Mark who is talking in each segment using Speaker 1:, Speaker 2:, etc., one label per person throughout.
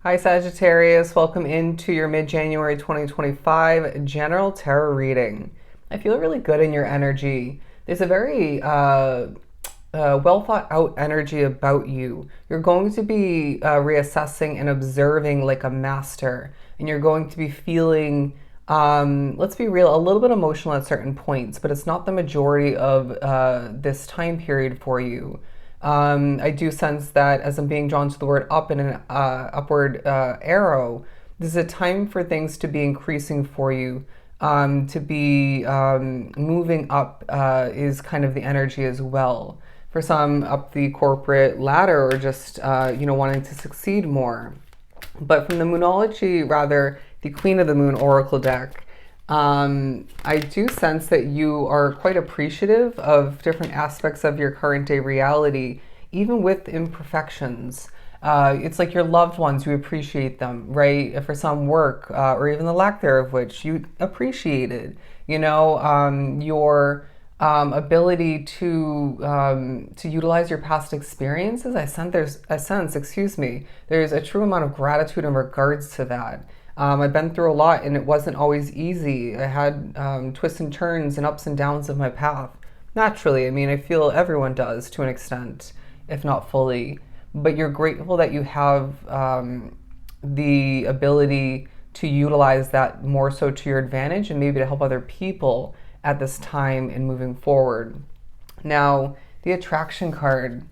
Speaker 1: Hi Sagittarius, welcome into your mid-January 2025 general tarot reading. I feel really good in your energy. There's a very well thought out energy about you. You're going to be reassessing and observing like a master, and you're going to be feeling, let's be real, a little bit emotional at certain points, but it's not the majority of this time period for you. I do sense that as I'm being drawn to the word up in an upward arrow, this is a time for things to be increasing for you. To be moving up is kind of the energy as well. For some, up the corporate ladder or just, wanting to succeed more. But from the Moonology, rather, the Queen of the Moon Oracle deck, I do sense that you are quite appreciative of different aspects of your current day reality, even with imperfections. It's like your loved ones, you appreciate them, right? For some work, or even the lack thereof, which you appreciated. Your ability to utilize your past experiences. I sense, there's a true amount of gratitude in regards to that. I've been through a lot and it wasn't always easy. I had twists and turns and ups and downs of my path. Naturally, I feel everyone does to an extent, if not fully. But you're grateful that you have the ability to utilize that more so to your advantage and maybe to help other people at this time and moving forward. Now, the attraction card.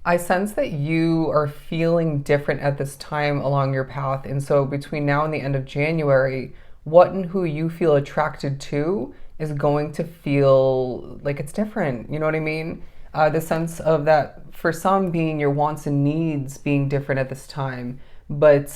Speaker 1: I sense that you are feeling different at this time along your path. And so between now and the end of January, what and who you feel attracted to is going to feel like it's different. You know what I mean? The sense of that for some being your wants and needs being different at this time, but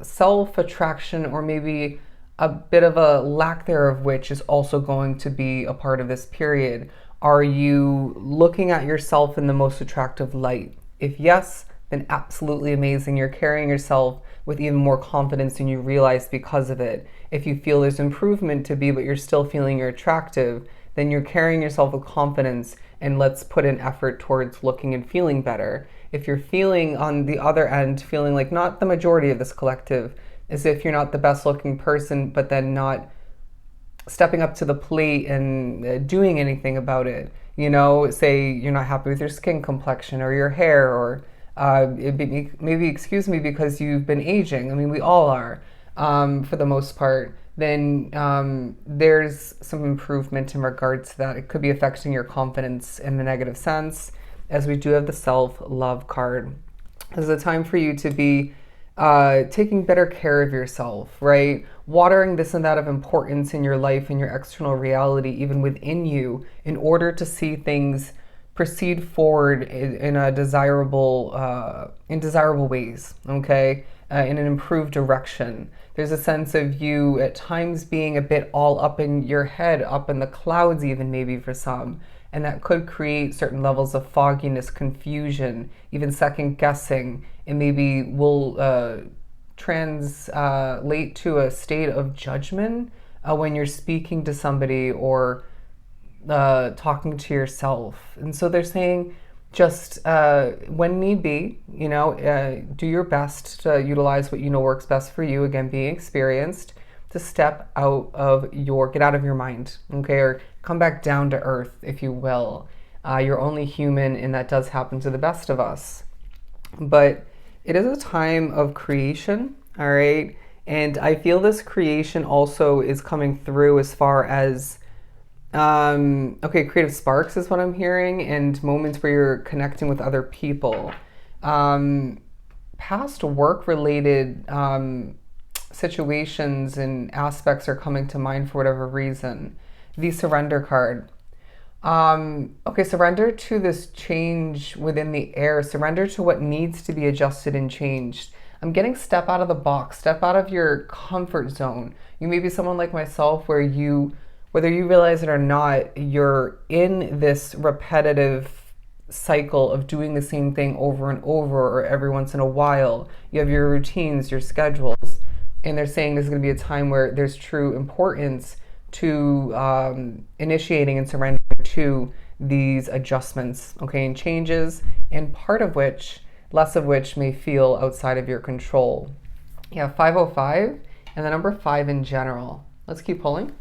Speaker 1: self-attraction or maybe a bit of a lack thereof which is also going to be a part of this period. Are you looking at yourself in the most attractive light? If yes, then absolutely amazing. You're carrying yourself with even more confidence than you realize because of it. If you feel there's improvement to be, but you're still feeling you're attractive, then you're carrying yourself with confidence and let's put an effort towards looking and feeling better. If you're feeling on the other end, feeling like not the majority of this collective, as if you're not the best looking person, but then not stepping up to the plate and doing anything about it. Say you're not happy with your skin complexion or your hair, or maybe excuse me because you've been aging. We all are, for the most part. Then there's some improvement in regards to that. It could be affecting your confidence in a negative sense, as we do have the self-love card. This is a time for you to be taking better care of yourself, right? Watering this and that of importance in your life and your external reality, even within you, in order to see things proceed forward in a desirable ways, okay? In an improved direction. There's a sense of you at times being a bit all up in your head, up in the clouds even maybe for some, and that could create certain levels of fogginess, confusion, even second guessing, and maybe will translate to a state of judgment when you're speaking to somebody or talking to yourself. And so they're saying just when need be, do your best to utilize what works best for you. Again, being experienced, to step out of get out of your mind, okay, or come back down to earth, if you will. You're only human, and that does happen to the best of us. But it is a time of creation, all right? And I feel this creation also is coming through as far as, creative sparks is what I'm hearing, and moments where you're connecting with other people. Past work-related situations and aspects are coming to mind for whatever reason. The surrender card. Surrender to this change within the air. Surrender to what needs to be adjusted and changed. I'm getting step out of the box, step out of your comfort zone. You may be someone like myself where whether you realize it or not, you're in this repetitive cycle of doing the same thing over and over, or every once in a while. You have your routines, your schedules, and they're saying there's going to be a time where there's true importance to initiating and surrendering to these adjustments, okay, and changes, and less of which may feel outside of your control. Yeah, 505 and the number 5 in general. Let's keep pulling.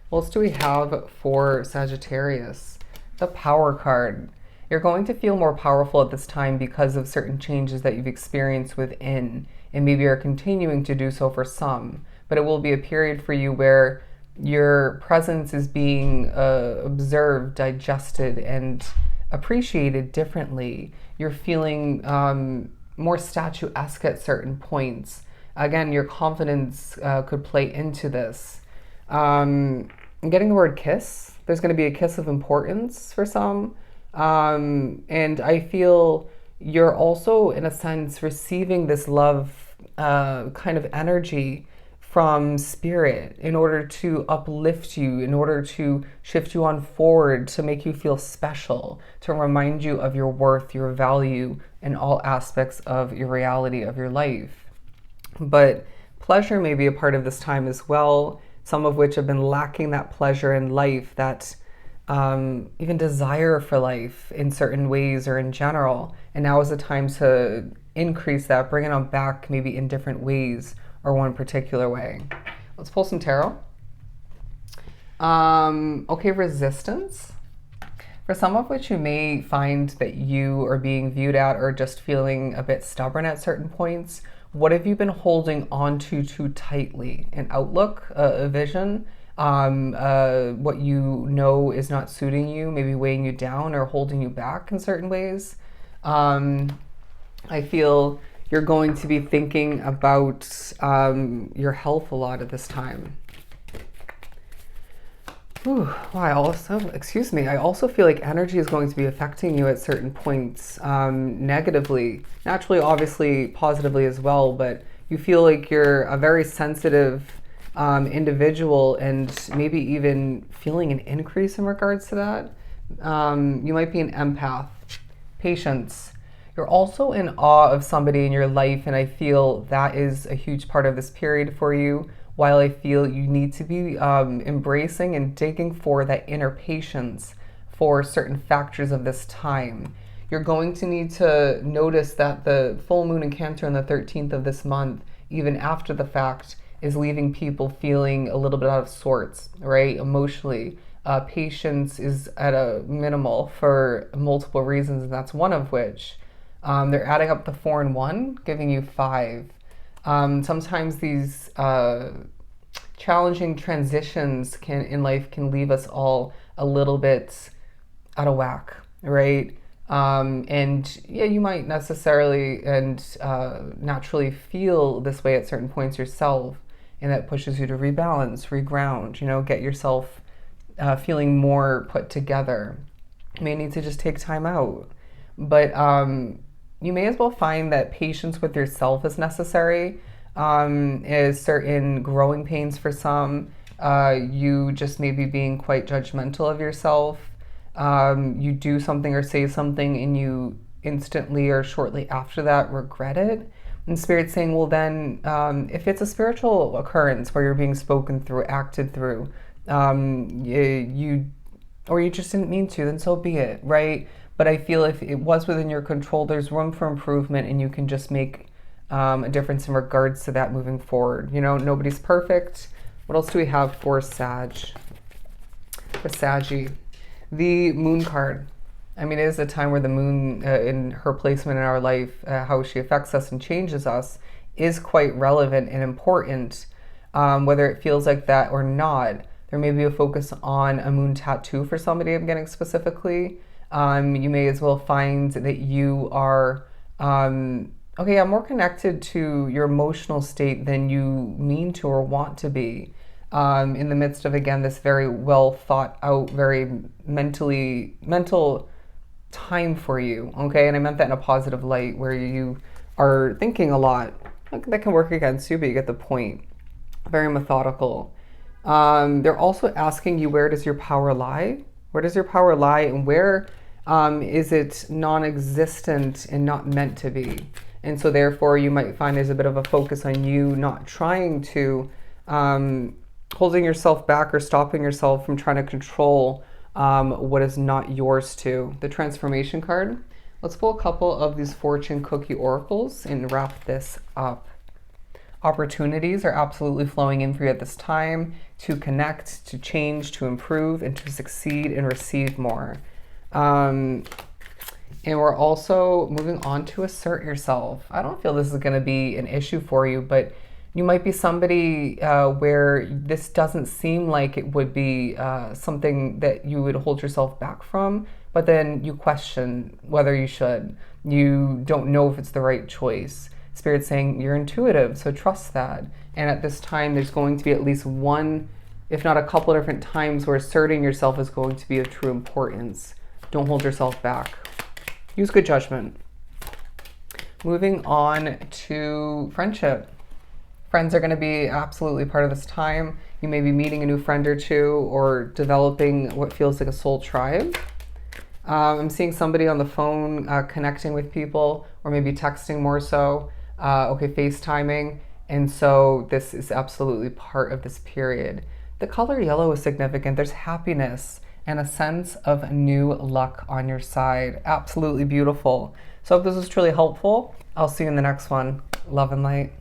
Speaker 1: What else do we have for Sagittarius? The Power card. You're going to feel more powerful at this time because of certain changes that you've experienced within, and maybe are continuing to do so for some. But it will be a period for you where your presence is being observed, digested, and appreciated differently. You're feeling more statuesque at certain points. Again, your confidence could play into this. I'm getting the word kiss. There's going to be a kiss of importance for some. And I feel you're also, in a sense, receiving this love kind of energy from spirit in order to uplift you, in order to shift you on forward, to make you feel special, to remind you of your worth, your value in all aspects of your reality of your life. But pleasure may be a part of this time as well, some of which have been lacking that pleasure in life, that even desire for life in certain ways or in general. And now is the time to increase that, bring it on back maybe in different ways or one particular way. Let's pull some tarot. Okay, resistance. For some of which you may find that you are being viewed at or just feeling a bit stubborn at certain points. What have you been holding on to too tightly? An outlook, a vision, what you know is not suiting you, maybe weighing you down or holding you back in certain ways. I feel you're going to be thinking about your health a lot at this time. Ooh, well, I also feel like energy is going to be affecting you at certain points negatively. Naturally, obviously, positively as well, but you feel like you're a very sensitive individual and maybe even feeling an increase in regards to that. You might be an empath. Patience. You're also in awe of somebody in your life, and I feel that is a huge part of this period for you. While I feel you need to be embracing and digging for that inner patience for certain factors of this time. You're going to need to notice that the full moon in Cancer on the 13th of this month, even after the fact, is leaving people feeling a little bit out of sorts, right? Emotionally. Patience is at a minimal for multiple reasons, and that's one of which. They're adding up the 4 and 1, giving you 5. Sometimes these challenging transitions in life can leave us all a little bit out of whack, right? And yeah, you might necessarily and naturally feel this way at certain points yourself, and that pushes you to rebalance, reground, get yourself feeling more put together. You may need to just take time out, but you may as well find that patience with yourself is necessary. Is certain growing pains for some. You just maybe being quite judgmental of yourself. You do something or say something and you instantly or shortly after that regret it. And Spirit's saying, well then, if it's a spiritual occurrence where you're being spoken through, acted through, you just didn't mean to, then so be it, right? But I feel if it was within your control, there's room for improvement, and you can just make a difference in regards to that moving forward. Nobody's perfect. What else do we have for Sag? For Saggy, the Moon card. I mean, it is a time where the moon, in her placement in our life, how she affects us and changes us, is quite relevant and important, whether it feels like that or not. There may be a focus on a moon tattoo for somebody, I'm getting specifically. You may as well find that you are more connected to your emotional state than you mean to or want to be, in the midst of, again, this very well thought out, very mental time for you, okay? And I meant that in a positive light, where you are thinking a lot. That can work against you, but you get the point. Very methodical. They're also asking you, where does your power lie? Where does your power lie, and where is it non-existent and not meant to be? And so therefore you might find there's a bit of a focus on you not trying to, holding yourself back or stopping yourself from trying to control what is not yours to. The Transformation card. Let's pull a couple of these fortune cookie oracles and wrap this up. Opportunities are absolutely flowing in for you at this time to connect, to change, to improve, and to succeed and receive more. And we're also moving on to assert yourself. I don't feel this is going to be an issue for you, but you might be somebody where this doesn't seem like it would be something that you would hold yourself back from, but then you question whether you should. You don't know if it's the right choice. Spirit's saying you're intuitive, so trust that. And at this time, there's going to be at least one, if not a couple of different times where asserting yourself is going to be of true importance. Don't hold yourself back. Use good judgment. Moving on to friendship. Friends are going to be absolutely part of this time. You may be meeting a new friend or two or developing what feels like a soul tribe. I'm seeing somebody on the phone connecting with people, or maybe texting more so. FaceTiming. And so this is absolutely part of this period. The color yellow is significant. There's happiness and a sense of new luck on your side. Absolutely beautiful. So if this was truly helpful, I'll see you in the next one. Love and light.